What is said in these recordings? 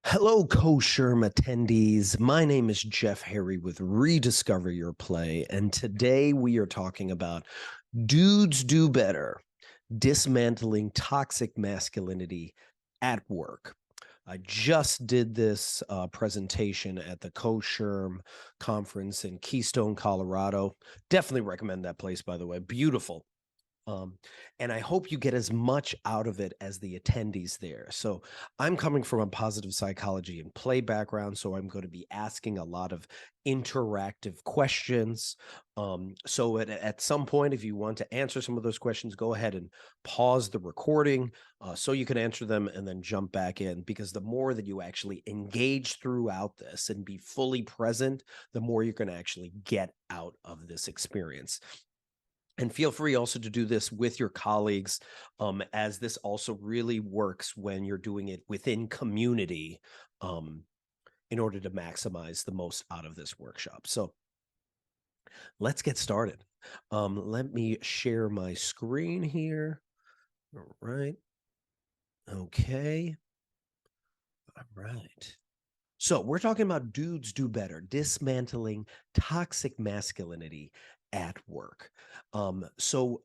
Hello, COSHRM attendees. My name is Jeff Harry with Rediscover Your Play, and today we are talking about Dudes Do Better, Dismantling Toxic Masculinity at Work. I just did this presentation at the COSHRM conference in Keystone, Colorado. Definitely recommend that place, by the way. Beautiful. Um, and I hope you get as much out of it as the attendees there. So I'm coming from a positive psychology and play background, so I'm going to be asking a lot of interactive questions. So at some point, if you want to answer some of those questions, go ahead and pause the recording so you can answer them and then jump back in, because the more that you actually engage throughout this and be fully present, the more you're going to actually get out of this experience. And feel free also to do this with your colleagues, as this also really works when you're doing it within community in order to maximize the most out of this workshop. So let's get started. Let me share my screen here. All right. Okay. All right. So we're talking about Dudes Do Better, dismantling toxic masculinity at work. So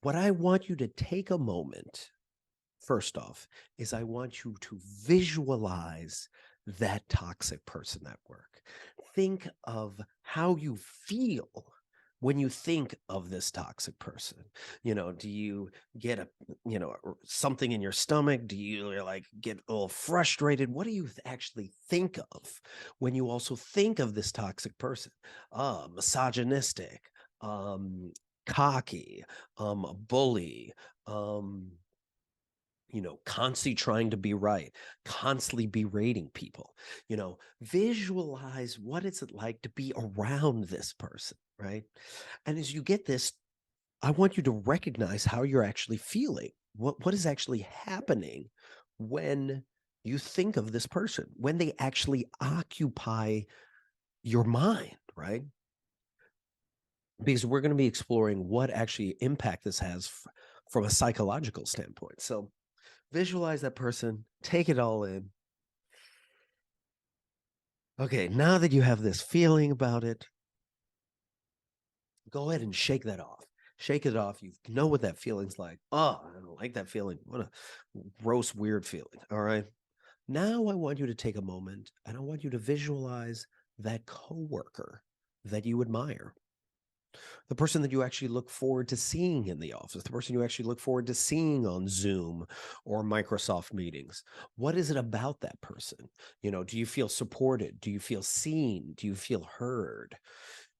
what I want you to take a moment, first off, is I want you to visualize that toxic person at work. Think of how you feel when you think of this toxic person. Do you get something in your stomach? Do you like get a little frustrated? What do you actually think of when you also think of this toxic person? Misogynistic, cocky, a bully, constantly trying to be right, constantly berating people. Visualize what is it like to be around this person, right? And as you get this, I want you to recognize how you're actually feeling. What is actually happening when you think of this person, when they actually occupy your mind, right? Because we're going to be exploring what actually impact this has from a psychological standpoint. So visualize that person, take it all in. Okay, now that you have this feeling about it, go ahead and shake that off. Shake it off. You know what that feeling's like. Oh, I don't like that feeling. What a gross, weird feeling. All right. Now I want you to take a moment and I want you to visualize that coworker that you admire, the person that you actually look forward to seeing in the office, the person you actually look forward to seeing on Zoom or Microsoft meetings. What is it about that person? Do you feel supported? Do you feel seen? Do you feel heard?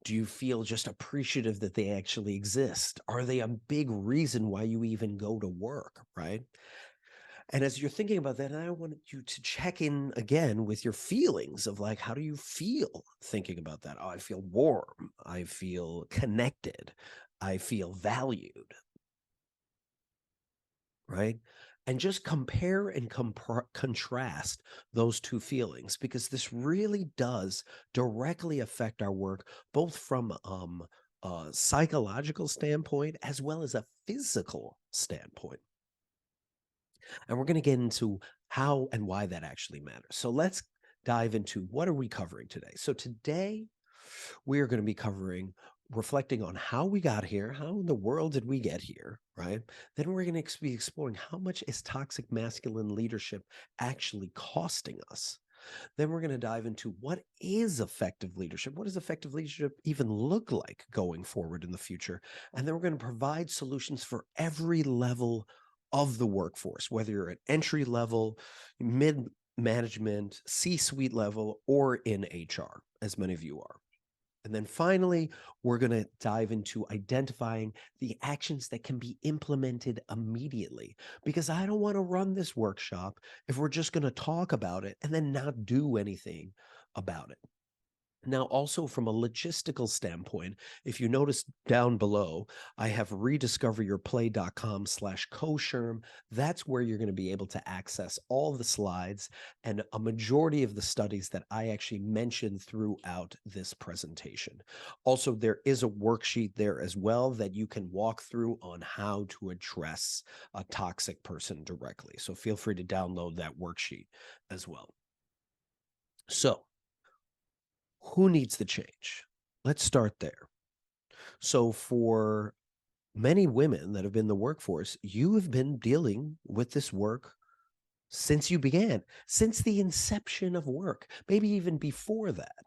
Do you feel just appreciative that they actually exist? Are they a big reason why you even go to work, right? And as you're thinking about that, I want you to check in again with your feelings of like, how do you feel thinking about that? Oh, I feel warm. I feel connected. I feel valued, right? And just compare and contrast those two feelings, because this really does directly affect our work, both from a psychological standpoint as well as a physical standpoint. And we're going to get into how and why that actually matters. So let's dive into what are we covering today. So today we are going to be covering reflecting on how we got here, how in the world did we get here, right? Then we're going to be exploring how much is toxic masculine leadership actually costing us. Then we're going to dive into what is effective leadership? What does effective leadership even look like going forward in the future? And then we're going to provide solutions for every level of the workforce, whether you're at entry level, mid management, C-suite level, or in HR, as many of you are. And then finally, we're going to dive into identifying the actions that can be implemented immediately, because I don't want to run this workshop if we're just going to talk about it and then not do anything about it. Now, also from a logistical standpoint, if you notice down below, I have rediscoveryourplay.com/COSHRM. That's where you're going to be able to access all the slides and a majority of the studies that I actually mentioned throughout this presentation. Also, there is a worksheet there as well that you can walk through on how to address a toxic person directly. So feel free to download that worksheet as well. So, who needs the change? Let's start there. So, for many women that have been in the workforce, you have been dealing with this work since you began, since the inception of work, maybe even before that.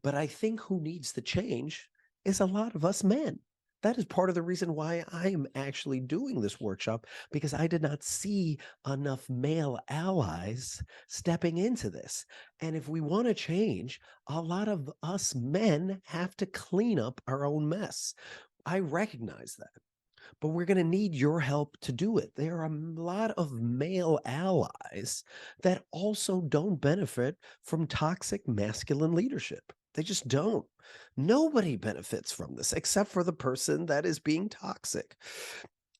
But I think who needs the change is a lot of us men. That is part of the reason why I am actually doing this workshop, because I did not see enough male allies stepping into this. And if we want to change, a lot of us men have to clean up our own mess. I recognize that, but we're going to need your help to do it. There are a lot of male allies that also don't benefit from toxic masculine leadership. They just don't. Nobody benefits from this except for the person that is being toxic.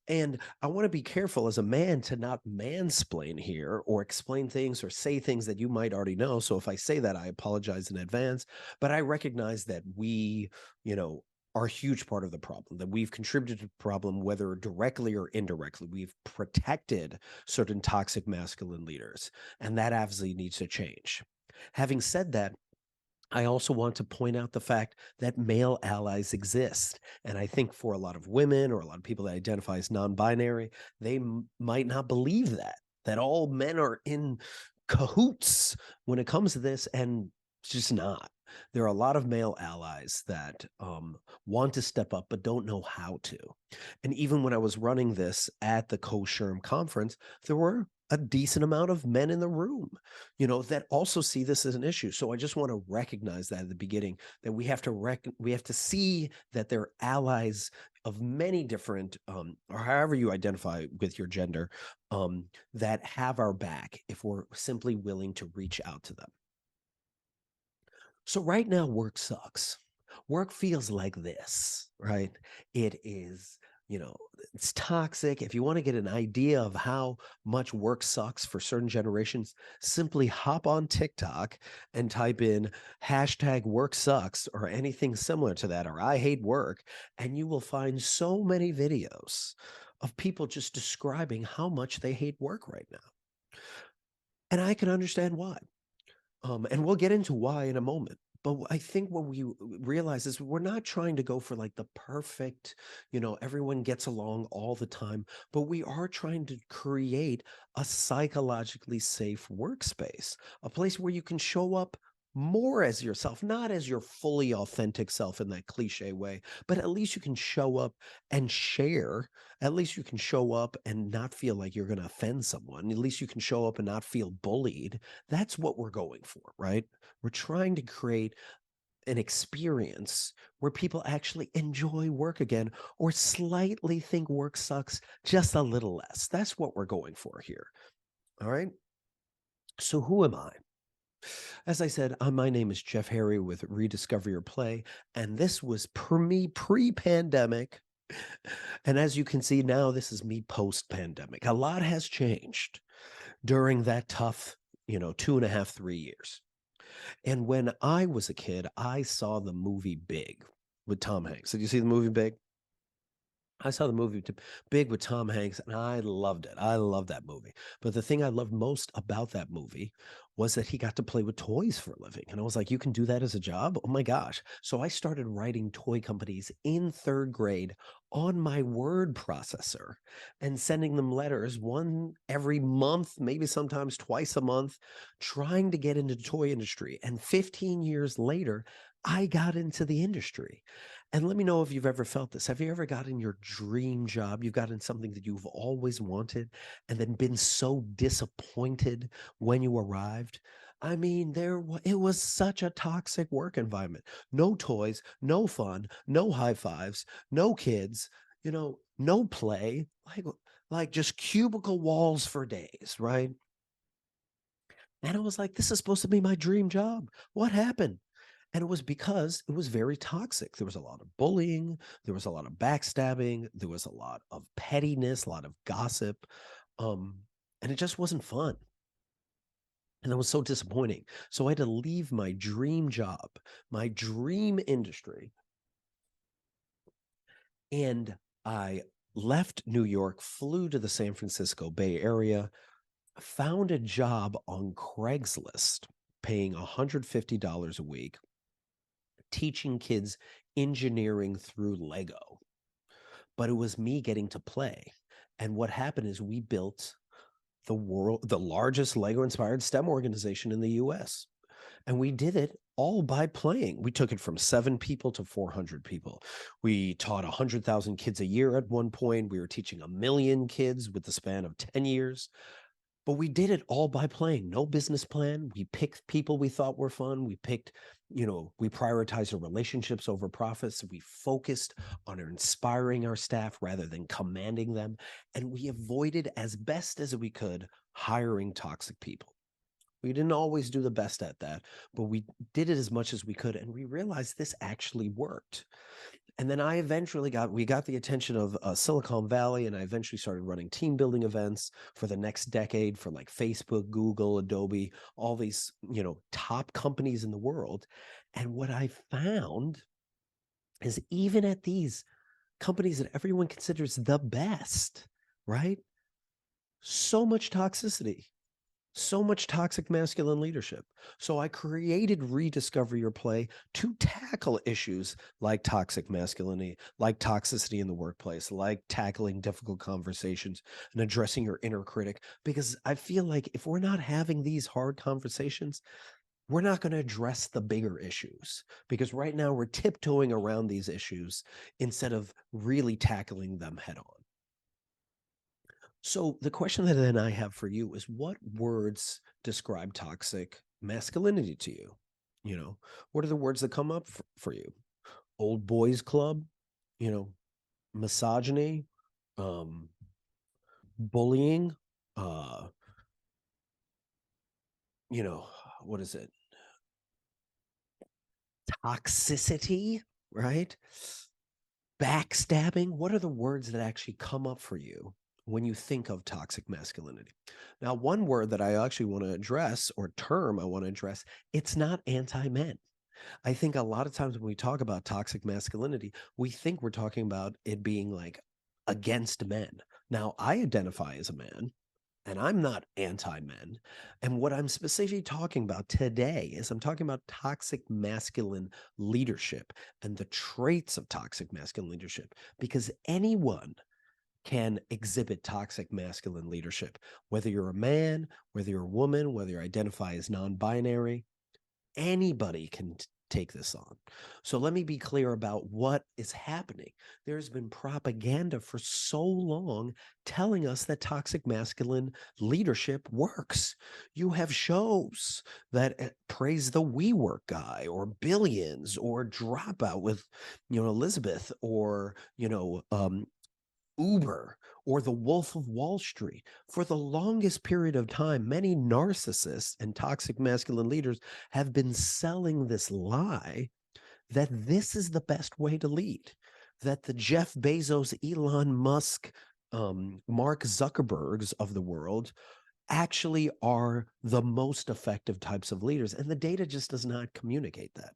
And I want to be careful as a man to not mansplain here or explain things or say things that you might already know. So if I say that, I apologize in advance. But I recognize that we, you know, are a huge part of the problem, that we've contributed to the problem, whether directly or indirectly. We've protected certain toxic masculine leaders, and that absolutely needs to change. Having said that, I also want to point out the fact that male allies exist. And I think for a lot of women or a lot of people that identify as non binary, they might not believe that all men are in cahoots when it comes to this. And it's just not. There are a lot of male allies that want to step up but don't know how to. And even when I was running this at the COSHRM conference, there were a decent amount of men in the room, that also see this as an issue. So I just want to recognize that at the beginning, that we have to see that they're allies of many different, or however you identify with your gender, that have our back if we're simply willing to reach out to them. So right now, work sucks. Work feels like this, right? It is, you know, it's toxic. If you want to get an idea of how much work sucks for certain generations, simply hop on TikTok and type in hashtag work sucks or anything similar to that, or I hate work. And you will find so many videos of people just describing how much they hate work right now. And I can understand why. And we'll get into why in a moment. But I think what we realize is we're not trying to go for like the perfect, everyone gets along all the time, but we are trying to create a psychologically safe workspace, a place where you can show up more as yourself, not as your fully authentic self in that cliche way, but at least you can show up and share. At least you can show up and not feel like you're going to offend someone. At least you can show up and not feel bullied. That's what we're going for, right? We're trying to create an experience where people actually enjoy work again or slightly think work sucks just a little less. That's what we're going for here. All right. So, who am I? As I said, my name is Jeff Harry with Rediscover Your Play, and this was me pre-pandemic. And as you can see now, this is me post-pandemic. A lot has changed during that tough, 2.5, 3 years. And when I was a kid, I saw the movie Big with Tom Hanks. Did you see the movie Big? I saw the movie Big with Tom Hanks, and I loved it. I love that movie. But the thing I loved most about that movie was that he got to play with toys for a living. And I was like, you can do that as a job? Oh my gosh. So I started writing toy companies in third grade on my word processor and sending them letters one every month, maybe sometimes twice a month, trying to get into the toy industry. And 15 years later, I got into the industry. And let me know if you've ever felt this. Have you ever gotten your dream job? You've gotten something that you've always wanted and then been so disappointed when you arrived? I mean, it was such a toxic work environment. No toys, no fun, no high fives, no kids, no play, like just cubicle walls for days, right? And I was like, this is supposed to be my dream job. What happened? And it was because it was very toxic. There was a lot of bullying, there was a lot of backstabbing, there was a lot of pettiness, a lot of gossip. And it just wasn't fun. And that was so disappointing. So I had to leave my dream job, my dream industry. And I left New York, flew to the San Francisco Bay Area, found a job on Craigslist, paying $150 a week, teaching kids engineering through Lego. But it was me getting to play. And what happened is we built the largest Lego-inspired STEM organization in the US. And we did it all by playing. We took it from 7 people to 400 people. We taught 100,000 kids a year at one point. We were teaching 1 million kids with the span of 10 years. But we did it all by playing. No business plan. We picked people we thought were fun. We picked, we prioritized our relationships over profits. We focused on inspiring our staff rather than commanding them. And we avoided as best as we could hiring toxic people. We didn't always do the best at that, but we did it as much as we could. And we realized this actually worked. And then we got the attention of Silicon Valley, and I eventually started running team building events for the next decade for like Facebook, Google, Adobe, all these, top companies in the world. And what I found is even at these companies that everyone considers the best, right? So much toxicity. So much toxic masculine leadership. So I created Rediscover Your Play to tackle issues like toxic masculinity, like toxicity in the workplace, like tackling difficult conversations and addressing your inner critic. Because I feel like if we're not having these hard conversations, we're not going to address the bigger issues, because right now we're tiptoeing around these issues instead of really tackling them head on. So the question that then I have for you is, what words describe toxic masculinity to you? What are the words that come up for you? Old boys club, misogyny, bullying, what is it? Toxicity, right? Backstabbing. What are the words that actually come up for you when you think of toxic masculinity? Now, one word that I actually want to address, or term I want to address, it's not anti-men. I think a lot of times when we talk about toxic masculinity, we think we're talking about it being like against men. Now, I identify as a man, and I'm not anti-men. And what I'm specifically talking about today is I'm talking about toxic masculine leadership and the traits of toxic masculine leadership, because anyone can exhibit toxic masculine leadership, whether you're a man, whether you're a woman, whether you identify as non-binary, anybody can take this on. So let me be clear about what is happening. There's been propaganda for so long telling us that toxic masculine leadership works. You have shows that praise the WeWork guy, or Billions, or Dropout with, Elizabeth, or, Uber, or the Wolf of Wall Street. For the longest period of time, many narcissists and toxic masculine leaders have been selling this lie that this is the best way to lead, that the Jeff Bezos, Elon Musk, Mark Zuckerbergs of the world actually are the most effective types of leaders. And the data just does not communicate that.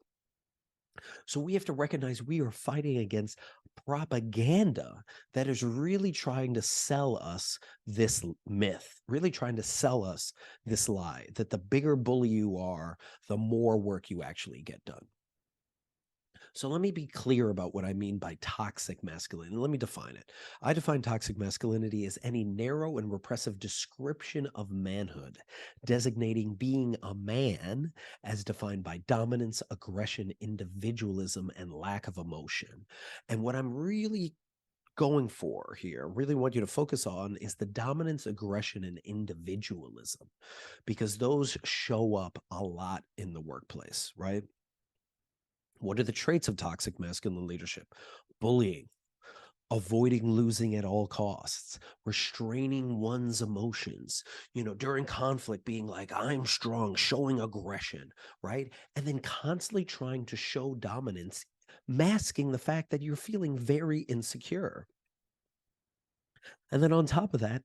So we have to recognize we are fighting against propaganda that is really trying to sell us this myth, really trying to sell us this lie that the bigger bully you are, the more work you actually get done. So let me be clear about what I mean by toxic masculinity. Let me define it. I define toxic masculinity as any narrow and repressive description of manhood, designating being a man as defined by dominance, aggression, individualism, and lack of emotion. And what I'm really going for here, really want you to focus on, is the dominance, aggression, and individualism, because those show up a lot in the workplace, right? What are the traits of toxic masculine leadership? Bullying, avoiding losing at all costs, restraining one's emotions, during conflict, being like, I'm strong, showing aggression, right? And then constantly trying to show dominance, masking the fact that you're feeling very insecure. And then on top of that,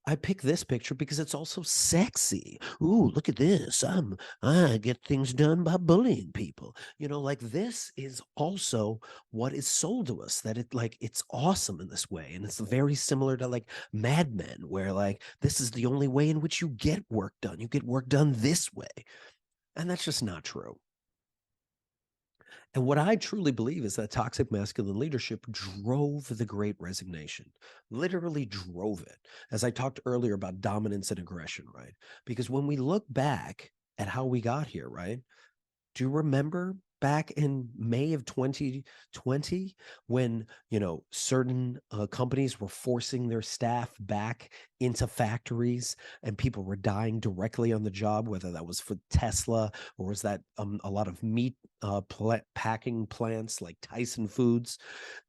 I pick this picture because it's also sexy. Ooh, look at this. I get things done by bullying people. Like, this is also what is sold to us, that it's awesome in this way. And it's very similar to like Mad Men, where like this is the only way in which you get work done. You get work done this way. And that's just not true. And what I truly believe is that toxic masculine leadership drove the Great Resignation, literally drove it. As I talked earlier about dominance and aggression, right? Because when we look back at how we got here, right? Do you remember back in May of 2020 when, certain companies were forcing their staff back into factories and people were dying directly on the job, whether that was for Tesla or was that a lot of meat packing plants like Tyson Foods,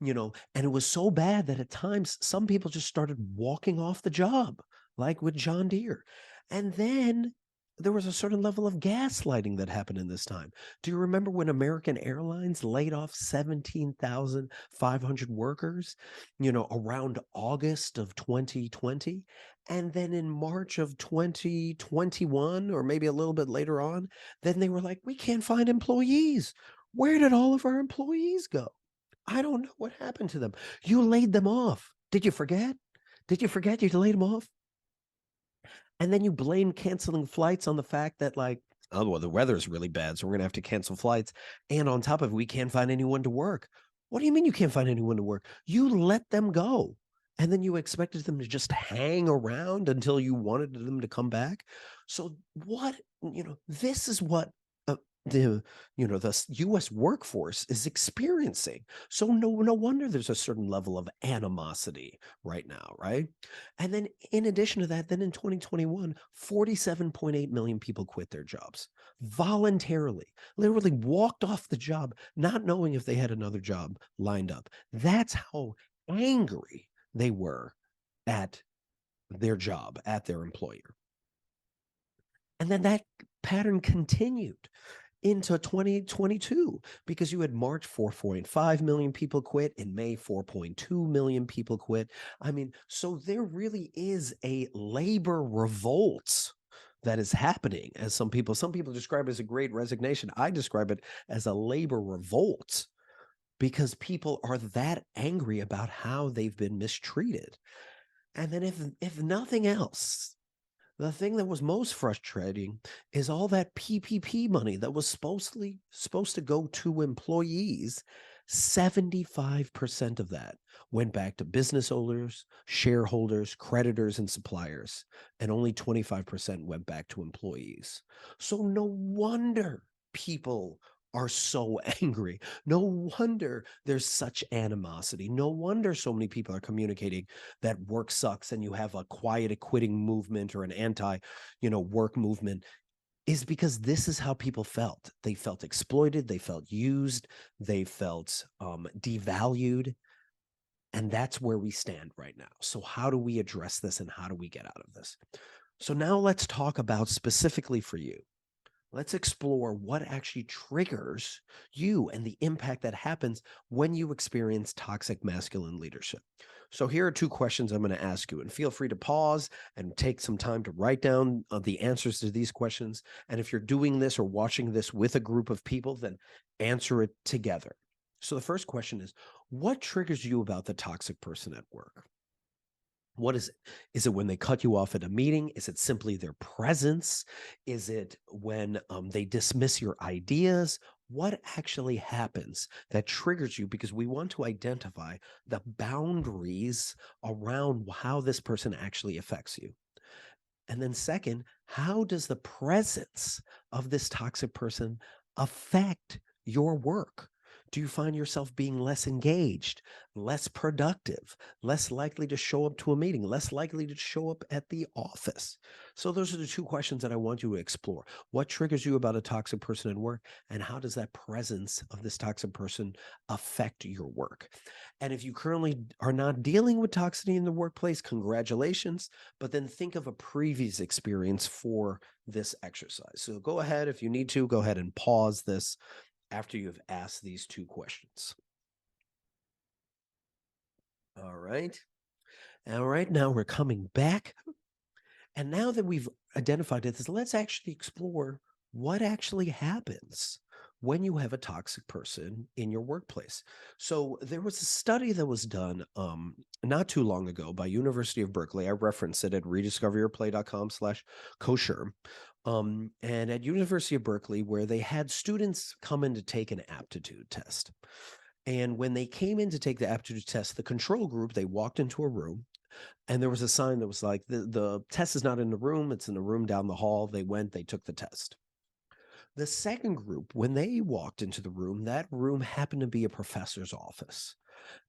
and it was so bad that at times some people just started walking off the job, like with John Deere. And then there was a certain level of gaslighting that happened in this time. Do you remember when American Airlines laid off 17,500 workers, around August of 2020? And then in March of 2021, or maybe a little bit later on, then they were like, we can't find employees. Where did all of our employees go? I don't know what happened to them. You laid them off. Did you forget? Did you forget you laid them off? And then you blame canceling flights on the fact that, like, oh, well, the weather's really bad, so we're going to have to cancel flights. And on top of it, we can't find anyone to work. What do you mean you can't find anyone to work? You let them go. And then you expected them to just hang around until you wanted them to come back. So what, this is what the the US workforce is experiencing. So no wonder there's a certain level of animosity right now, right? And then in addition to that, then in 2021, 47.8 million people quit their jobs voluntarily, literally walked off the job, not knowing if they had another job lined up. That's how angry they were at their job, at their employer. And then that pattern continued into 2022 because you had March 4.5 million people quit, in May 4.2 million people quit. I mean, so there really is a labor revolt that is happening, as some people describe it as a great resignation. I describe it as a labor revolt because people are that angry about how they've been mistreated. And then if nothing else, the thing that was most frustrating is all that PPP money that was supposed to go to employees. 75% of that went back to business owners, shareholders, creditors, and suppliers, and only 25% went back to employees. So no wonder people are so angry. No wonder there's such animosity. No wonder so many people are communicating that work sucks and you have a quiet quitting movement or an anti, work movement, is because this is how people felt. They felt exploited, they felt used, they felt devalued. And that's where we stand right now. So how do we address this and how do we get out of this? So now let's talk about specifically for you. Let's explore what actually triggers you and the impact that happens when you experience toxic masculine leadership. So here are two questions I'm going to ask you, and feel free to pause and take some time to write down the answers to these questions. And if you're doing this or watching this with a group of people, then answer it together. So the first question is, what triggers you about the toxic person at work? What is it? Is it when they cut you off at a meeting? Is it simply their presence? Is it when they dismiss your ideas? What actually happens that triggers you? Because we want to identify the boundaries around how this person actually affects you. And then second, how does the presence of this toxic person affect your work? Do you find yourself being less engaged, less productive, less likely to show up to a meeting, less likely to show up at the office? So those are the two questions that I want you to explore. What triggers you about a toxic person at work, and how does that presence of this toxic person affect your work? And if you currently are not dealing with toxicity in the workplace, congratulations, but then think of a previous experience for this exercise. So go ahead, if you need to, go ahead and pause this after you've asked these two questions. All right. All right, now we're coming back. And now that we've identified this, let's actually explore what actually happens when you have a toxic person in your workplace. So there was a study that was done not too long ago by University of Berkeley. I reference it at rediscoveryourplay.com/COSHRM. And at University of Berkeley, where they had students come in to take an aptitude test. And when they came in to take the aptitude test, the control group, they walked into a room and there was a sign that was like, the test is not in the room, it's in the room down the hall. They went, they took the test. The second group, when they walked into the room, that room happened to be a professor's office.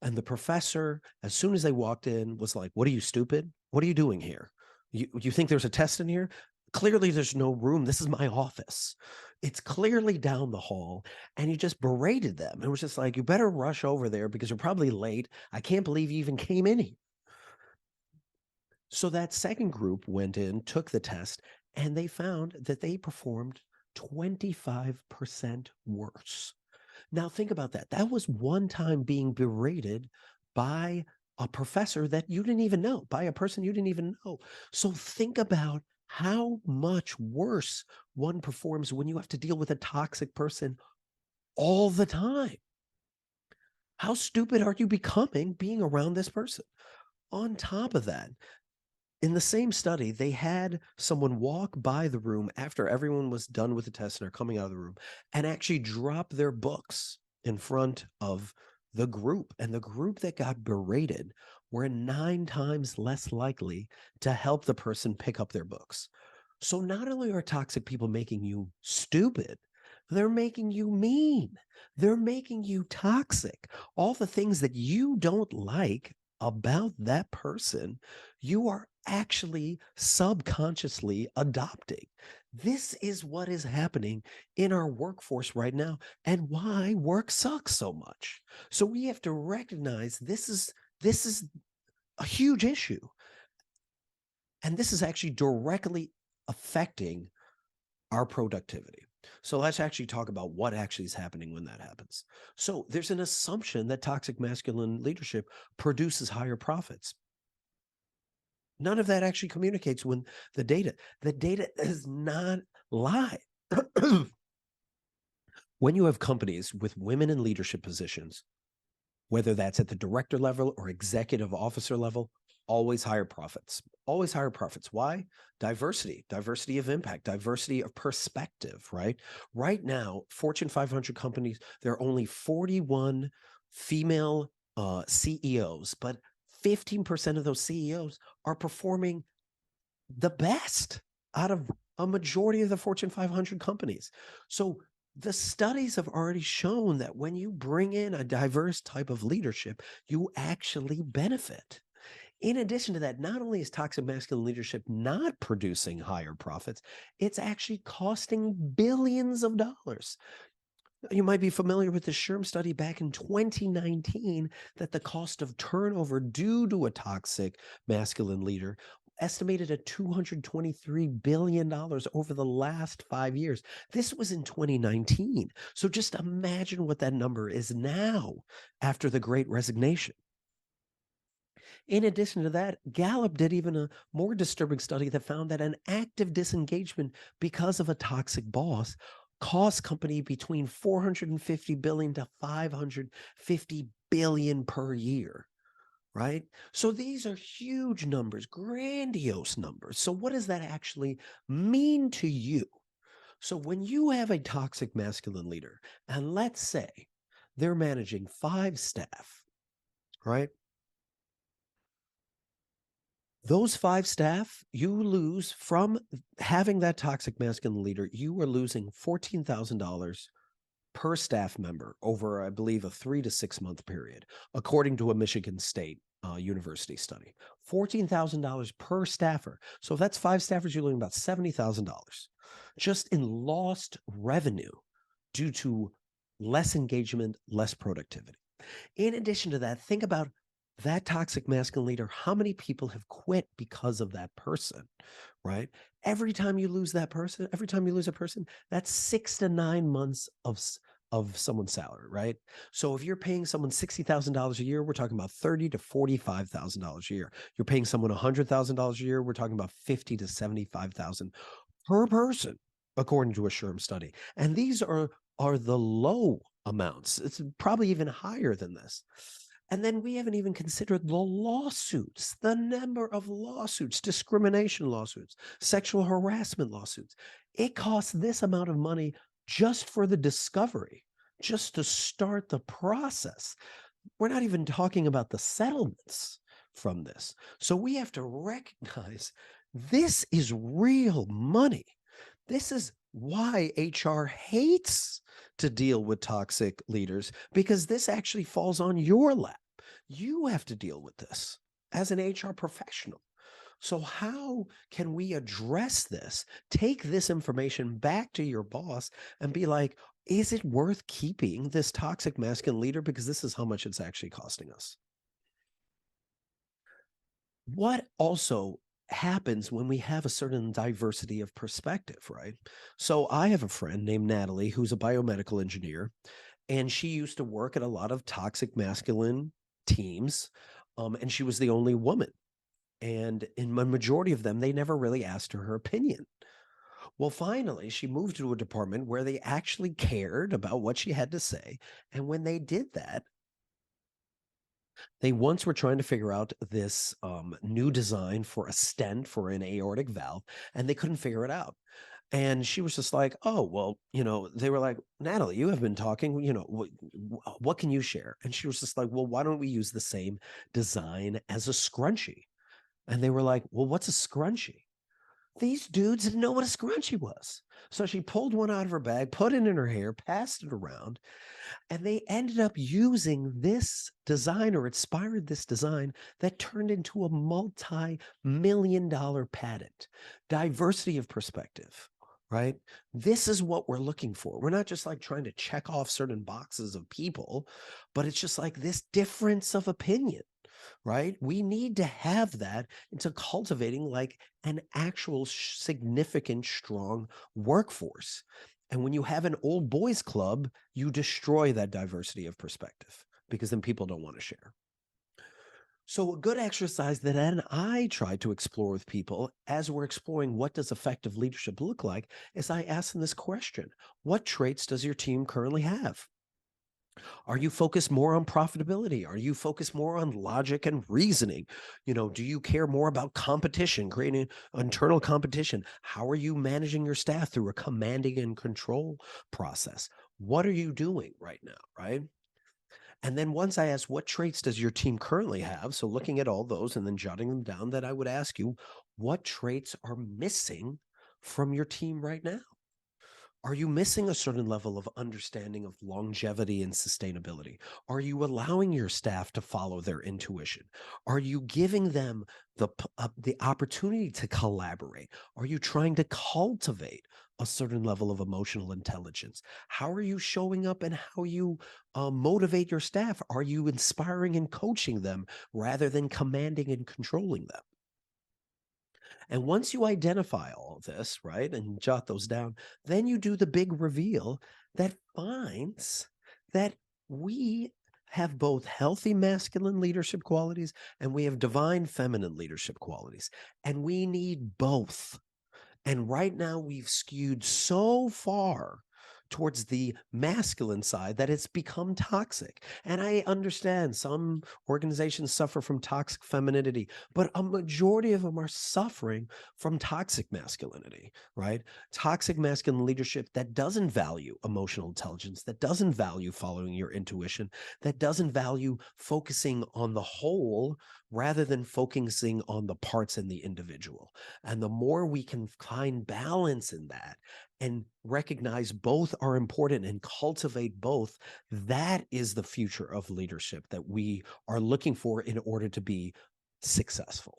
And the professor, as soon as they walked in, was like, "What are you, stupid? What are you doing here? You think there's a test in here? Clearly there's no room. This is my office. It's clearly down the hall." And he just berated them. It was just like, "You better rush over there because you're probably late. I can't believe you even came in here." So that second group went in, took the test, and they found that they performed 25% worse. Now think about that. That was one time being berated by a professor that you didn't even know, by a person you didn't even know. So think about how much worse one performs when you have to deal with a toxic person all the time. How stupid are you becoming being around this person? On top of that, in the same study, they had someone walk by the room after everyone was done with the test and are coming out of the room and actually drop their books in front of the group. And the group that got berated were 9 times less likely to help the person pick up their books. So not only are toxic people making you stupid, they're making you mean. They're making you toxic. All the things that you don't like about that person, you are actually subconsciously adopting. This is what is happening in our workforce right now and why work sucks so much. So we have to recognize this is a huge issue. And this is actually directly affecting our productivity. So let's actually talk about what actually is happening when that happens. So there's an assumption that toxic masculine leadership produces higher profits. None of that actually communicates when the data does not lie. When you have companies with women in leadership positions, whether that's at the director level or executive officer level, always higher profits. Always higher profits. Why? Diversity of impact, diversity of perspective, right? Right now, Fortune 500 companies, there are only 41 female CEOs, but 15% of those CEOs are performing the best out of a majority of the Fortune 500 companies. So the studies have already shown that when you bring in a diverse type of leadership, you actually benefit. In addition to that, not only is toxic masculine leadership not producing higher profits, it's actually costing billions of dollars. You might be familiar with the SHRM study back in 2019 that the cost of turnover due to a toxic masculine leader estimated at $223 billion over the last 5 years. This was in 2019. So just imagine what that number is now after the Great Resignation. In addition to that, Gallup did even a more disturbing study that found that an active disengagement because of a toxic boss costs company between $450 billion to $550 billion per year. Right? So these are huge numbers, grandiose numbers. So what does that actually mean to you? So when you have a toxic masculine leader, and let's say they're managing 5 staff, right? Those 5 staff, you lose from having that toxic masculine leader, you are losing $14,000 per staff member over, I believe, a 3 to 6 month period, according to a Michigan State university study. $14,000 per staffer. So if that's 5 staffers, you're losing about $70,000 just in lost revenue due to less engagement, less productivity. In addition to that, think about that toxic masculine leader. How many people have quit because of that person, right? Every time you lose that person, every time you lose a person, that's 6 to 9 months of someone's salary, right? So if you're paying someone $60,000 a year, we're talking about $30,000 to $45,000 a year. You're paying someone $100,000 a year, we're talking about $50,000 to $75,000 per person, according to a SHRM study. And these are are the low amounts. It's probably even higher than this. And then we haven't even considered the lawsuits, the number of lawsuits, discrimination lawsuits, sexual harassment lawsuits. It costs this amount of money just for the discovery, just to start the process. We're not even talking about the settlements from this. So we have to recognize this is real money. This is why HR hates to deal with toxic leaders, because this actually falls on your lap. You have to deal with this as an HR professional. So how can we address this? Take this information back to your boss and be like, is it worth keeping this toxic masculine leader? Because this is how much it's actually costing us. What also happens when we have a certain diversity of perspective, right? So I have a friend named Natalie who's a biomedical engineer, and she used to work at a lot of toxic masculine teams, and she was the only woman. And in the majority of them, they never really asked her opinion. Well, finally, she moved to a department where they actually cared about what she had to say. And when they did that, they once were trying to figure out this new design for a stent for an aortic valve, and they couldn't figure it out. And she was just like, oh, well, they were like, Natalie, you have been talking, what can you share? And she was just like, well, why don't we use the same design as a scrunchie? And they were like, well, what's a scrunchie? These dudes didn't know what a scrunchie was. So she pulled one out of her bag, put it in her hair, passed it around, and they ended up using this design, or inspired this design, that turned into a multi-million-dollar patent. Diversity of perspective, right? This is what we're looking for. We're not just like trying to check off certain boxes of people, but it's just like this difference of opinion, right? We need to have that into cultivating like an actual significant, strong workforce. And when you have an old boys club, you destroy that diversity of perspective, because then people don't want to share. So a good exercise that Ed and I try to explore with people as we're exploring what does effective leadership look like is I ask them this question: what traits does your team currently have? Are you focused more on profitability? Are you focused more on logic and reasoning? Do you care more about competition, creating internal competition? How are you managing your staff through a commanding and control process? What are you doing right now, right? And then once I ask, what traits does your team currently have? So looking at all those and then jotting them down, that I would ask you, what traits are missing from your team right now? Are you missing a certain level of understanding of longevity and sustainability? Are you allowing your staff to follow their intuition? Are you giving them the opportunity to collaborate? Are you trying to cultivate a certain level of emotional intelligence? How are you showing up, and how you motivate your staff? Are you inspiring and coaching them rather than commanding and controlling them? And once you identify all of this, right, and jot those down, then you do the big reveal that finds that we have both healthy masculine leadership qualities and we have divine feminine leadership qualities. And we need both. And right now we've skewed so far towards the masculine side that it's become toxic. And I understand some organizations suffer from toxic femininity, but a majority of them are suffering from toxic masculinity, right? Toxic masculine leadership that doesn't value emotional intelligence, that doesn't value following your intuition, that doesn't value focusing on the whole rather than focusing on the parts in the individual. And the more we can find balance in that and recognize both are important and cultivate both, that is the future of leadership that we are looking for in order to be successful.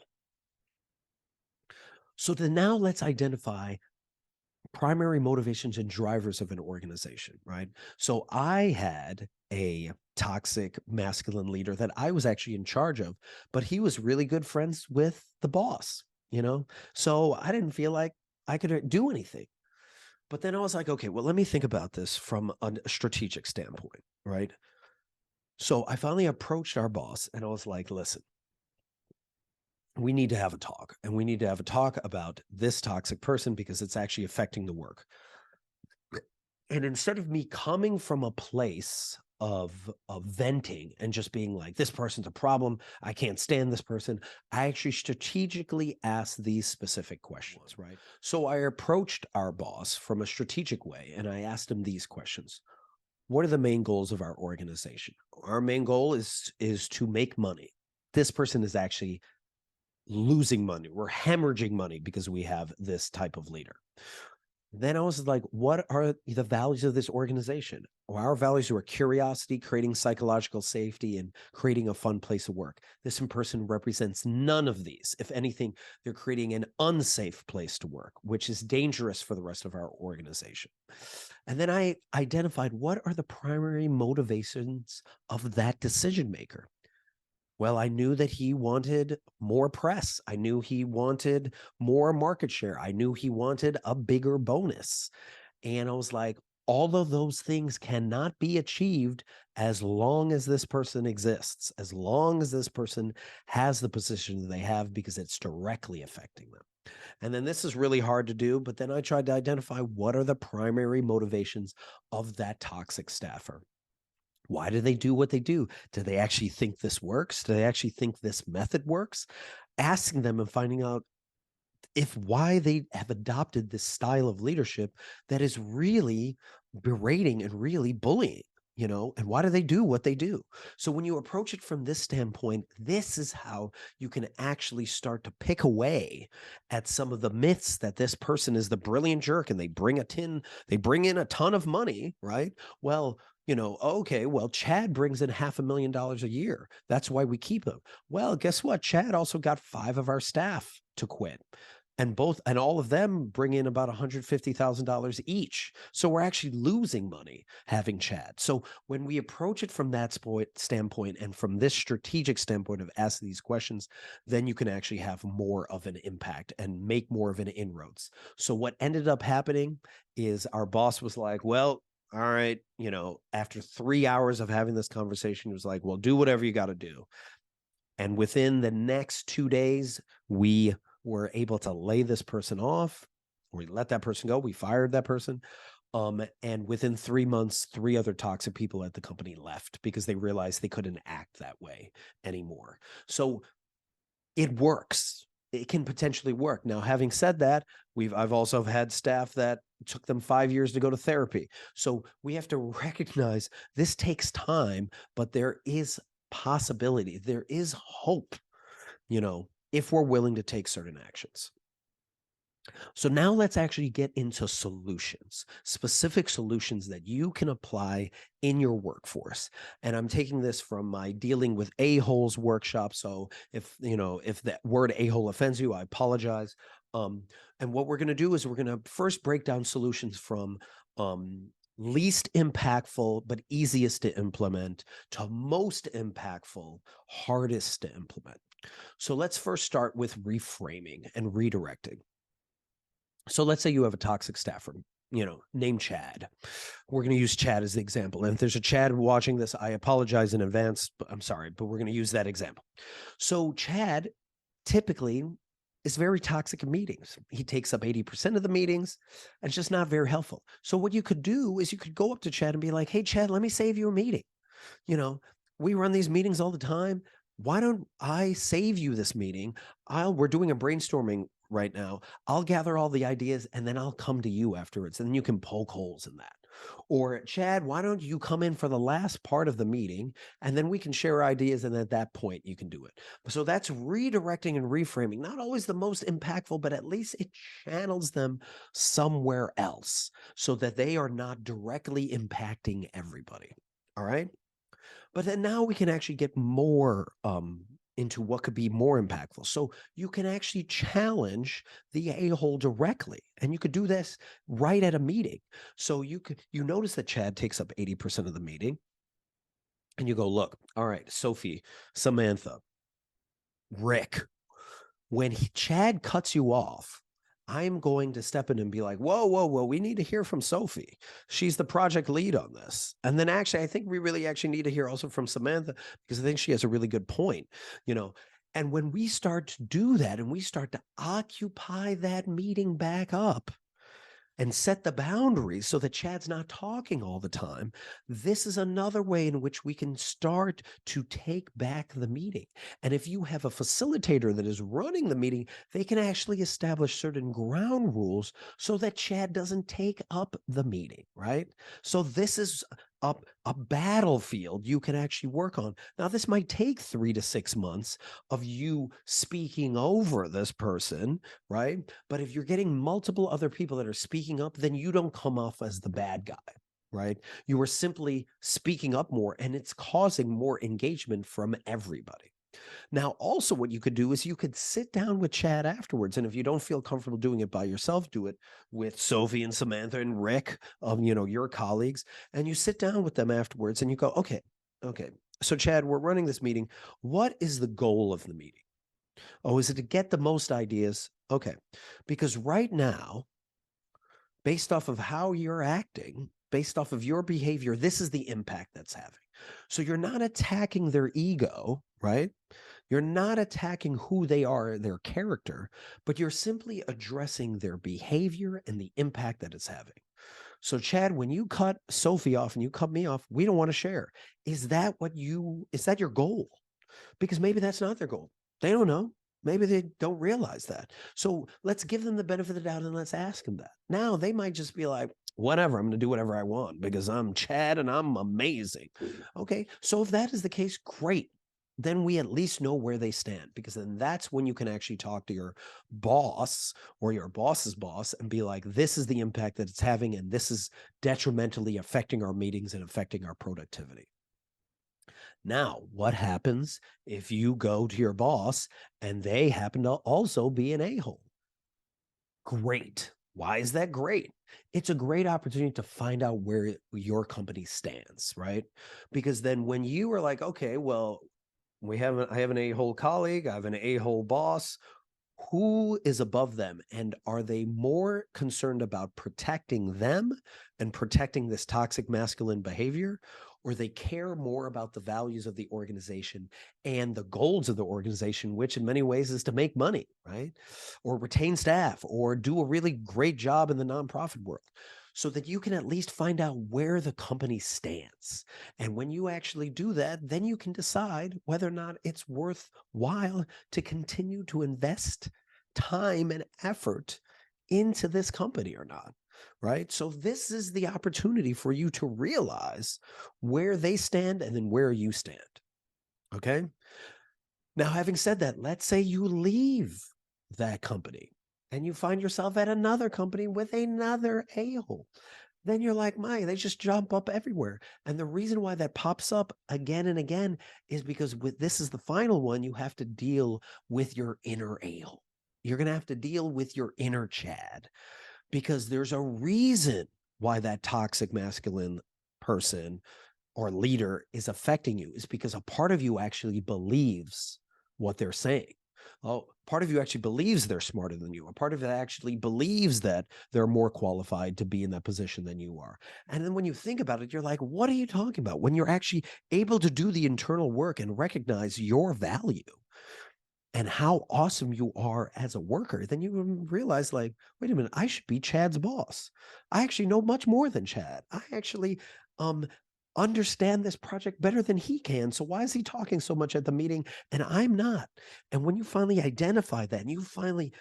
So then now let's identify primary motivations and drivers of an organization, right? So I had a toxic masculine leader that I was actually in charge of, but he was really good friends with the boss, So I didn't feel like I could do anything. But then I was like, okay, well, let me think about this from a strategic standpoint, right? So I finally approached our boss and I was like, listen, we need to have a talk, and we need to have a talk about this toxic person because it's actually affecting the work. And instead of me coming from a place of venting and just being like, this person's a problem, I can't stand this person, I actually strategically asked these specific questions, right? So I approached our boss from a strategic way, and I asked him these questions. What are the main goals of our organization? Our main goal is to make money. This person is actually losing money. We're hemorrhaging money because we have this type of leader. Then I was like, what are the values of this organization? Well, our values are curiosity, creating psychological safety, and creating a fun place of work. This person represents none of these. If anything, they're creating an unsafe place to work, which is dangerous for the rest of our organization. And then I identified what are the primary motivations of that decision maker. Well, I knew that he wanted more press. I knew he wanted more market share. I knew he wanted a bigger bonus. And I was like, all of those things cannot be achieved as long as this person exists, as long as this person has the position that they have, because it's directly affecting them. And then this is really hard to do, but then I tried to identify what are the primary motivations of that toxic staffer. Why do they do what they do? Do they actually think this works? Do they actually think this method works? Asking them and finding out if why they have adopted this style of leadership that is really berating and really bullying, and why do they do what they do? So when you approach it from this standpoint, this is how you can actually start to pick away at some of the myths that this person is the brilliant jerk and they bring in a ton of money, right? Well, okay, well, Chad brings in $500,000 a year. That's why we keep him. Well, guess what? Chad also got 5 of our staff to quit. And all of them bring in about $150,000 each. So we're actually losing money having Chad. So when we approach it from that standpoint and from this strategic standpoint of asking these questions, then you can actually have more of an impact and make more of an inroads. So what ended up happening is our boss was like, well, all right, after 3 hours of having this conversation, he was like, well, do whatever you got to do. And within the next 2 days, we were able to lay this person off. We let that person go. We fired that person. And within 3 months, 3 other toxic people at the company left because they realized they couldn't act that way anymore. So it works. It can potentially work. Now, having said that, I've also had staff that took them 5 years to go to therapy. So we have to recognize this takes time, but there is possibility. There is hope, if we're willing to take certain actions. So now let's actually get into solutions, specific solutions that you can apply in your workforce. And I'm taking this from my Dealing with A-Holes workshop. So if that word a-hole offends you, I apologize. And what we're going to do is we're going to first break down solutions from least impactful but easiest to implement to most impactful, hardest to implement. So let's first start with reframing and redirecting. So let's say you have a toxic staffer, named Chad. We're going to use Chad as the example. And if there's a Chad watching this, I apologize in advance, but I'm sorry, but we're going to use that example. So Chad typically is very toxic in meetings. He takes up 80% of the meetings, and it's just not very helpful. So what you could do is you could go up to Chad and be like, hey, Chad, let me save you a meeting. We run these meetings all the time. Why don't I save you this meeting? We're doing a brainstorming right now. I'll gather all the ideas and then I'll come to you afterwards, and then you can poke holes in that. Or Chad, why don't you come in for the last part of the meeting and then we can share ideas, and at that point you can do it. So that's redirecting and reframing. Not always the most impactful, but at least it channels them somewhere else so that they are not directly impacting everybody. All right. But then now we can actually get more into what could be more impactful. So you can actually challenge the a-hole directly, and you could do this right at a meeting. So you notice that Chad takes up 80% of the meeting, and you go, look, all right, Sophie, Samantha, Rick, when Chad cuts you off, I'm going to step in and be like, whoa, whoa, whoa, we need to hear from Sophie. She's the project lead on this. And then actually, I think we really actually need to hear also from Samantha, because I think she has a really good point, And when we start to do that and we start to occupy that meeting back up, and set the boundaries so that Chad's not talking all the time, this is another way in which we can start to take back the meeting. And if you have a facilitator that is running the meeting, they can actually establish certain ground rules so that Chad doesn't take up the meeting, right? So this is a battlefield you can actually work on. Now, this might take 3 to 6 months of you speaking over this person, right? But if you're getting multiple other people that are speaking up, then you don't come off as the bad guy, right? You are simply speaking up more, and it's causing more engagement from everybody. Now, also what you could do is you could sit down with Chad afterwards. And if you don't feel comfortable doing it by yourself, do it with Sophie and Samantha and Rick, your colleagues, and you sit down with them afterwards and you go, okay. So Chad, we're running this meeting. What is the goal of the meeting? Oh, is it to get the most ideas? Okay. Because right now, based off of how you're acting, based off of your behavior, this is the impact that's having. So you're not attacking their ego, right? You're not attacking who they are, their character, but you're simply addressing their behavior and the impact that it's having. So, Chad, when you cut Sophie off and you cut me off, we don't want to share. Is that your goal? Because maybe that's not their goal. They don't know. Maybe they don't realize that. So let's give them the benefit of the doubt and let's ask them that. Now they might just be like, whatever, I'm going to do whatever I want because I'm Chad and I'm amazing. Okay. So if that is the case, great. Then we at least know where they stand, because then that's when you can actually talk to your boss or your boss's boss and be like, this is the impact that it's having, and this is detrimentally affecting our meetings and affecting our productivity. Now, what happens if you go to your boss and they happen to also be an a-hole? Great. Why is that great? It's a great opportunity to find out where your company stands, right? Because then when you are like, okay, well, I have an a-hole colleague, I have an a-hole boss, who is above them, and are they more concerned about protecting them and protecting this toxic masculine behavior, or they care more about the values of the organization and the goals of the organization, which in many ways is to make money, right? Or retain staff or do a really great job in the nonprofit world, so that you can at least find out where the company stands. And when you actually do that, then you can decide whether or not it's worthwhile to continue to invest time and effort into this company or not, right? So this is the opportunity for you to realize where they stand and then where you stand. Okay. Now, having said that, let's say you leave that company and you find yourself at another company with another a-hole. Then you're like, my, they just jump up everywhere. And the reason why that pops up again and again is because this is the final one, you have to deal with your inner a-hole. You're going to have to deal with your inner Chad, because there's a reason why that toxic masculine person or leader is affecting you, is because a part of you actually believes what they're saying. Oh, part of you actually believes they're smarter than you. A part of it actually believes that they're more qualified to be in that position than you are. And then when you think about it, you're like, what are you talking about? When you're actually able to do the internal work and recognize your value and how awesome you are as a worker, then you realize, like, wait a minute, I should be Chad's boss. I actually know much more than Chad. I actually understand this project better than he can. So why is he talking so much at the meeting and I'm not? And when you finally identify that and you finally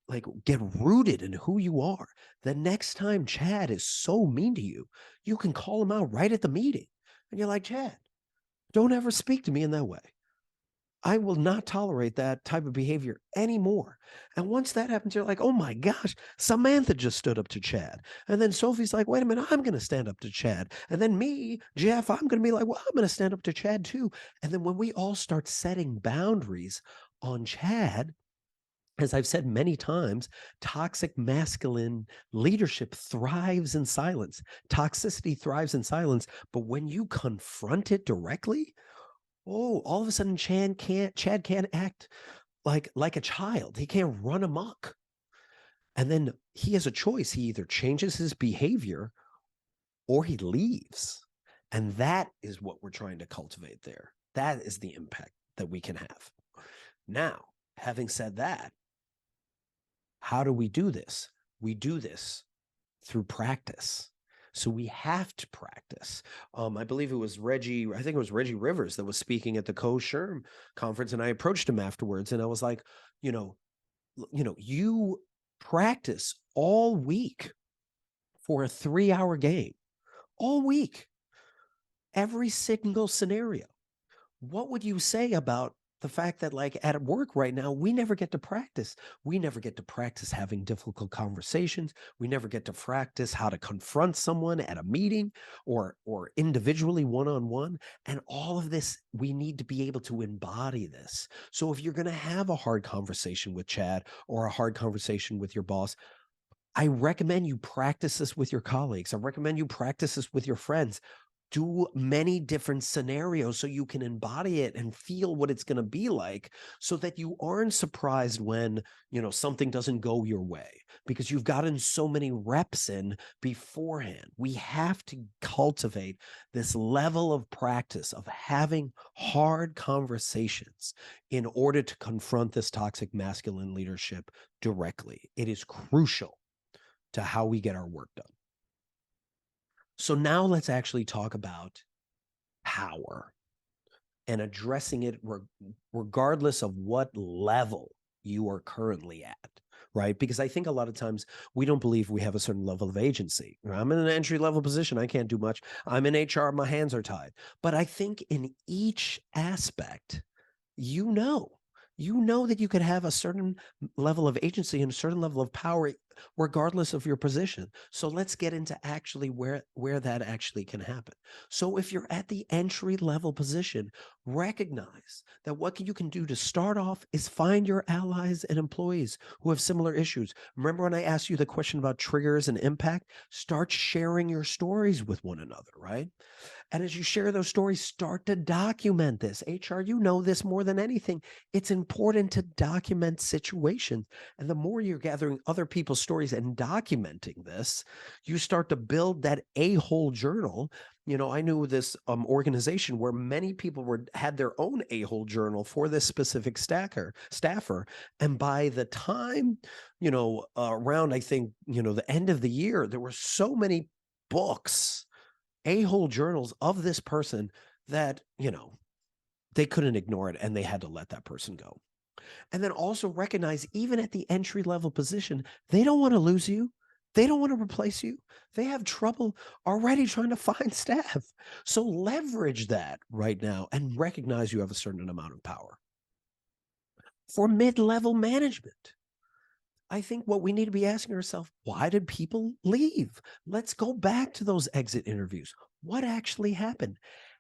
like get rooted in who you are, the next time Chad is so mean to you, you can call him out right at the meeting. And you're like, Chad, don't ever speak to me in that way. I will not tolerate that type of behavior anymore. And once that happens, you're like, oh my gosh, Samantha just stood up to Chad. And then Sophie's like, wait a minute, I'm going to stand up to Chad. And then me, Jeff, I'm going to be like, well, I'm going to stand up to Chad too. And then when we all start setting boundaries on Chad, as I've said many times, toxic masculine leadership thrives in silence. Toxicity thrives in silence. But when you confront it directly, oh, all of a sudden Chad can't act like a child. He can't run amok. And then he has a choice. He either changes his behavior or he leaves. And that is what we're trying to cultivate there. That is the impact that we can have. Now, having said that, how do we do this? We do this through practice. So we have to practice. I believe it was Reggie, I think it was Reggie Rivers that was speaking at the COSHRM conference, and I approached him afterwards and I was like, you practice all week for a 3-hour game, all week, every single scenario. What would you say about the fact that, like, at work right now, we never get to practice? We never get to practice having difficult conversations. We never get to practice how to confront someone at a meeting or individually one-on-one. And all of this, we need to be able to embody this. So if you're going to have a hard conversation with Chad or a hard conversation with your boss, I recommend you practice this with your colleagues. I recommend you practice this with your friends. Do many different scenarios so you can embody it and feel what it's going to be like, so that you aren't surprised when, something doesn't go your way, because you've gotten so many reps in beforehand. We have to cultivate this level of practice of having hard conversations in order to confront this toxic masculine leadership directly. It is crucial to how we get our work done. So now let's actually talk about power and addressing it regardless of what level you are currently at, right? Because I think a lot of times we don't believe we have a certain level of agency. I'm in an entry-level position. I can't do much. I'm in HR. My hands are tied. But I think in each aspect, you know that you could have a certain level of agency and a certain level of power regardless of your position. So let's get into actually where that actually can happen. So if you're at the entry level position, recognize that what you can do to start off is find your allies and employees who have similar issues. Remember when I asked you the question about triggers and impact? Start sharing your stories with one another, right? And as you share those stories, start to document this. HR, you know this more than anything. It's important to document situations. And the more you're gathering other people's stories and documenting this, you start to build that a-hole journal. I knew this organization where many people had their own a-hole journal for this specific staffer. And by the time, around, I think, the end of the year, there were so many books, a-hole journals of this person that, they couldn't ignore it and they had to let that person go. And then also recognize, even at the entry level position, they don't want to lose you. They don't want to replace you. They have trouble already trying to find staff. So leverage that right now and recognize you have a certain amount of power. For mid-level management, I think what we need to be asking ourselves, why did people leave? Let's go back to those exit interviews. What actually happened?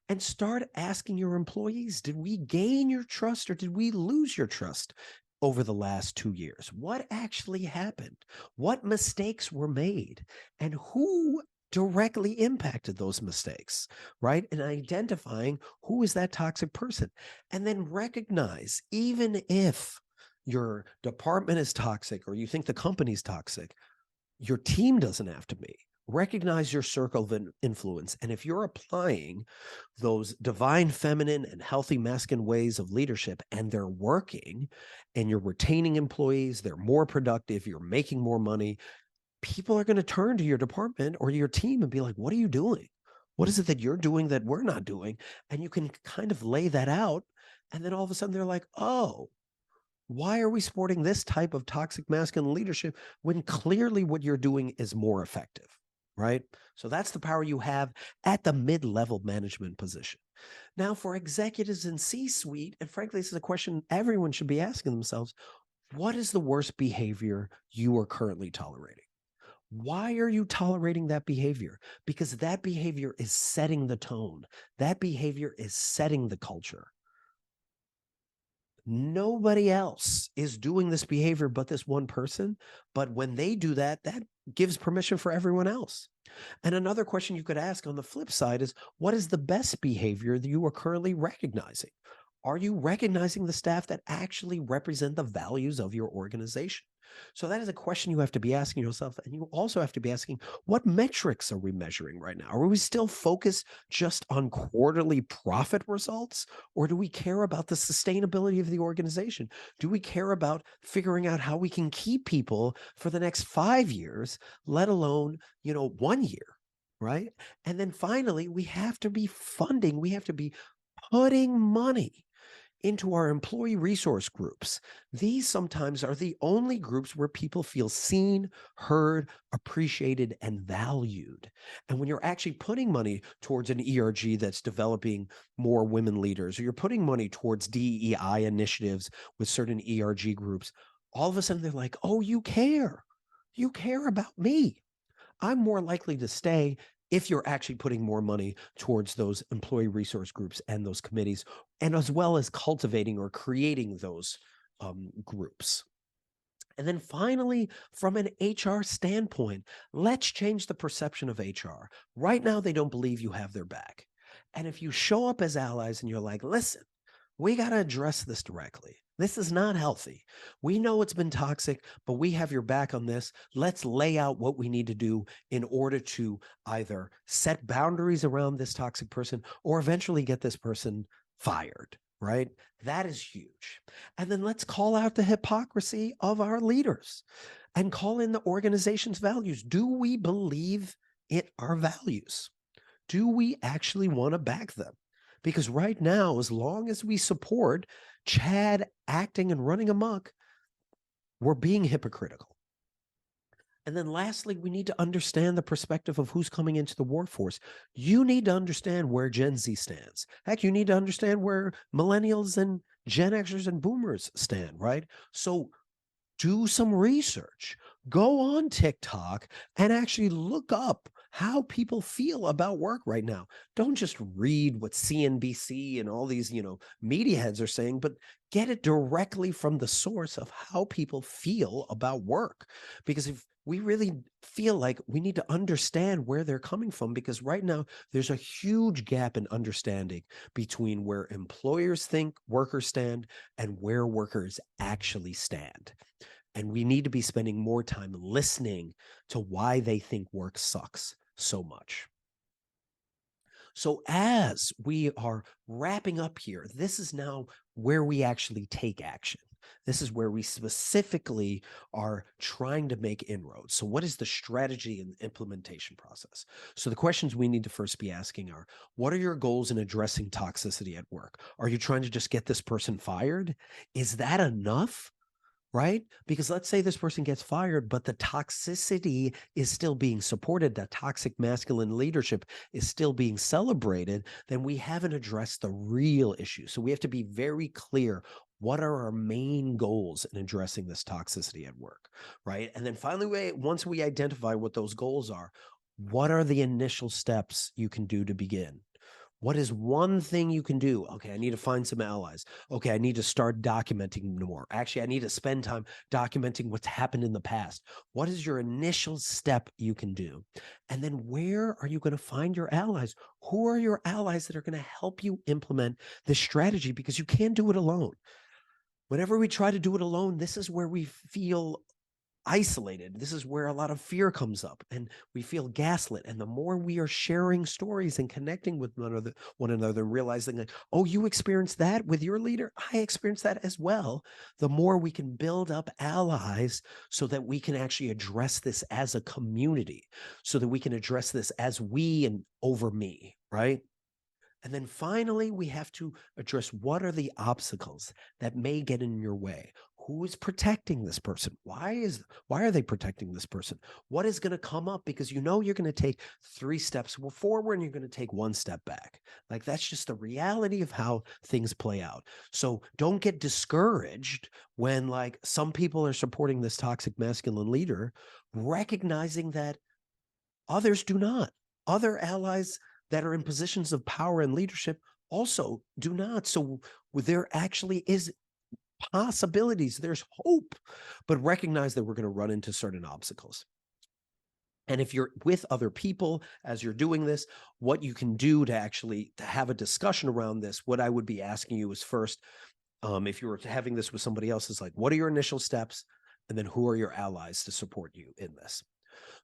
And start asking your employees, did we gain your trust or did we lose your trust over the last 2 years? What actually happened? What mistakes were made? And who directly impacted those mistakes, right? And identifying who is that toxic person. And then recognize, even if your department is toxic or you think the company's toxic, your team doesn't have to be. Recognize your circle of influence. And if you're applying those divine feminine and healthy masculine ways of leadership and they're working and you're retaining employees, they're more productive, you're making more money, people are going to turn to your department or your team and be like, what are you doing? What is it that you're doing that we're not doing? And you can kind of lay that out. And then all of a sudden they're like, oh, why are we supporting this type of toxic masculine leadership when clearly what you're doing is more effective, right? So that's the power you have at the mid-level management position. Now, for executives in C-suite, and frankly, this is a question everyone should be asking themselves, what is the worst behavior you are currently tolerating? Why are you tolerating that behavior? Because that behavior is setting the tone. That behavior is setting the culture. Nobody else is doing this behavior but this one person. But when they do that, that gives permission for everyone else. And another question you could ask on the flip side is, what is the best behavior that you are currently recognizing? Are you recognizing the staff that actually represent the values of your organization? So that is a question you have to be asking yourself. And you also have to be asking, what metrics are we measuring right now? Are we still focused just on quarterly profit results? Or do we care about the sustainability of the organization? Do we care about figuring out how we can keep people for the next 5 years, let alone, 1 year, right? And then finally, we have to be funding, we have to be putting money into our employee resource groups. These sometimes are the only groups where people feel seen, heard, appreciated, and valued. And when you're actually putting money towards an ERG that's developing more women leaders, or you're putting money towards DEI initiatives with certain ERG groups, all of a sudden they're like, oh, you care. You care about me. I'm more likely to stay if you're actually putting more money towards those employee resource groups and those committees, and as well as cultivating or creating those groups. And then finally, from an HR standpoint, let's change the perception of HR. Right now, they don't believe you have their back. And if you show up as allies and you're like, listen, we got to address this directly. This is not healthy. We know it's been toxic, but we have your back on this. Let's lay out what we need to do in order to either set boundaries around this toxic person or eventually get this person fired, right? That is huge. And then let's call out the hypocrisy of our leaders and call in the organization's values. Do we believe in our values? Do we actually want to back them? Because right now, as long as we support Chad acting and running amok, we're being hypocritical. And then lastly, we need to understand the perspective of who's coming into the workforce. You need to understand where Gen Z stands. Heck, you need to understand where millennials and Gen Xers and boomers stand, right? So do some research. Go on TikTok and actually look up how people feel about work right now. Don't just read what CNBC and all these, media heads are saying, but get it directly from the source of how people feel about work. Because if we really feel like we need to understand where they're coming from, because right now there's a huge gap in understanding between where employers think workers stand and where workers actually stand. And we need to be spending more time listening to why they think work sucks so much. So as we are wrapping up here, this is now where we actually take action. This is where we specifically are trying to make inroads. So what is the strategy and implementation process? So the questions we need to first be asking are, what are your goals in addressing toxicity at work? Are you trying to just get this person fired? Is that enough? Right? Because let's say this person gets fired, but the toxicity is still being supported, the toxic masculine leadership is still being celebrated, then we haven't addressed the real issue. So we have to be very clear. What are our main goals in addressing this toxicity at work, right? And then finally, once we identify what those goals are, what are the initial steps you can do to begin? What is one thing you can do? Okay, I need to find some allies. Okay, I need to start documenting more. Actually, I need to spend time documenting what's happened in the past. What is your initial step you can do? And then where are you going to find your allies? Who are your allies that are going to help you implement this strategy? Because you can't do it alone. Whenever we try to do it alone, this is where we feel isolated. This is where a lot of fear comes up and we feel gaslit. And the more we are sharing stories and connecting with one another, realizing that, oh, you experienced that with your leader, I experienced that as well, the more we can build up allies so that we can actually address this as a community, so that we can address this as we and over me, right? And then finally, we have to address what are the obstacles that may get in your way. Who is protecting this person? Why are they protecting this person? What is going to come up? Because you're going to take 3 steps forward and you're going to take 1 step back. Like that's just the reality of how things play out. So don't get discouraged when like some people are supporting this toxic masculine leader, recognizing that others do not. Other allies that are in positions of power and leadership also do not. So there actually is possibilities. There's hope, but recognize that we're going to run into certain obstacles. And if you're with other people as you're doing this, what you can do to actually to have a discussion around this, what I would be asking you is first, if you were having this with somebody else, is like, what are your initial steps? And then who are your allies to support you in this?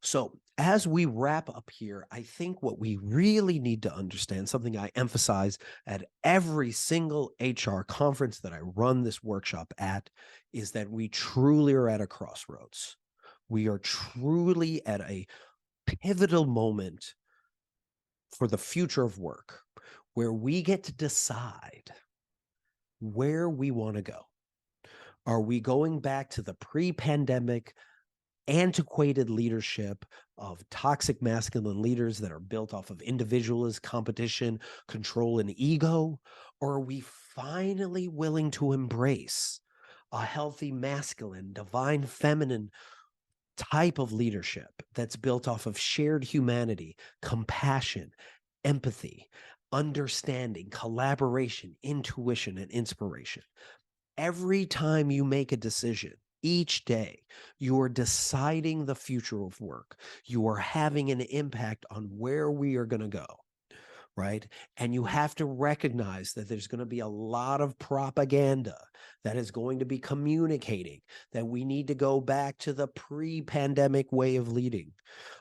So as we wrap up here, I think what we really need to understand, something I emphasize at every single HR conference that I run this workshop at, is that we truly are at a crossroads. We are truly at a pivotal moment for the future of work, where we get to decide where we want to go. Are we going back to the pre-pandemic antiquated leadership of toxic masculine leaders that are built off of individualism, competition, control, and ego? Or are we finally willing to embrace a healthy masculine, divine feminine type of leadership that's built off of shared humanity, compassion, empathy, understanding, collaboration, intuition, and inspiration? Every time you make a decision, each day, you are deciding the future of work. You are having an impact on where we are going to go, right? And you have to recognize that there's going to be a lot of propaganda that is going to be communicating that we need to go back to the pre-pandemic way of leading,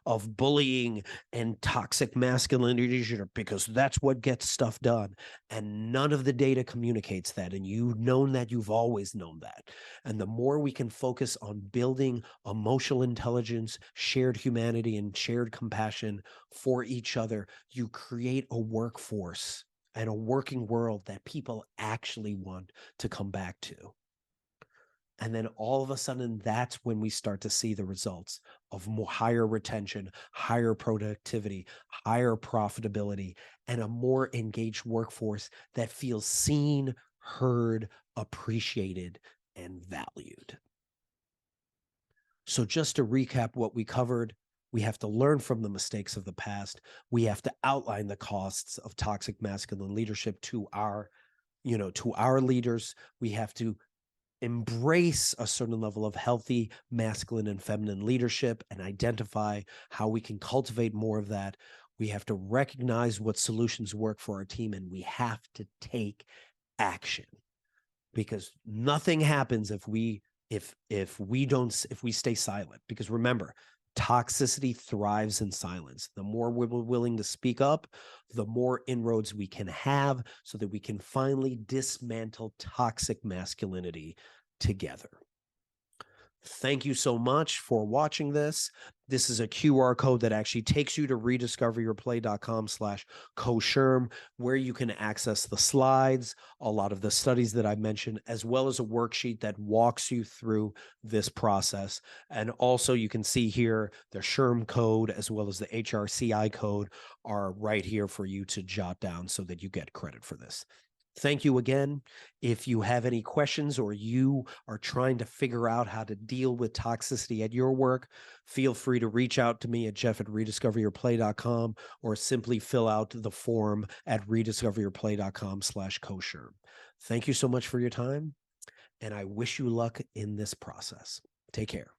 of bullying and toxic masculine leadership, because that's what gets stuff done. And none of the data communicates that. And you've known that, you've always known that. And the more we can focus on building emotional intelligence, shared humanity, and shared compassion for each other, you create a workforce and a working world that people actually want to come back to. And then all of a sudden, that's when we start to see the results of higher retention, higher productivity, higher profitability, and a more engaged workforce that feels seen, heard, appreciated, and valued. So just to recap what we covered, we have to learn from the mistakes of the past. We have to outline the costs of toxic masculine leadership to our leaders. We have to embrace a certain level of healthy masculine and feminine leadership and identify how we can cultivate more of that. We have to recognize what solutions work for our team, and we have to take action, because nothing happens if we stay silent. Because remember, toxicity thrives in silence. The more we're willing to speak up, the more inroads we can have, so that we can finally dismantle toxic masculinity together. Thank you so much for watching this. This is a QR code that actually takes you to rediscoveryourplay.com/COSHRM, where you can access the slides, a lot of the studies that I mentioned, as well as a worksheet that walks you through this process. And also you can see here the SHRM code as well as the HRCI code are right here for you to jot down so that you get credit for this. Thank you again. If you have any questions or you are trying to figure out how to deal with toxicity at your work, feel free to reach out to me at jeff@rediscoveryourplay.com, or simply fill out the form at rediscoveryourplay.com/COSHRM. Thank you so much for your time, and I wish you luck in this process. Take care.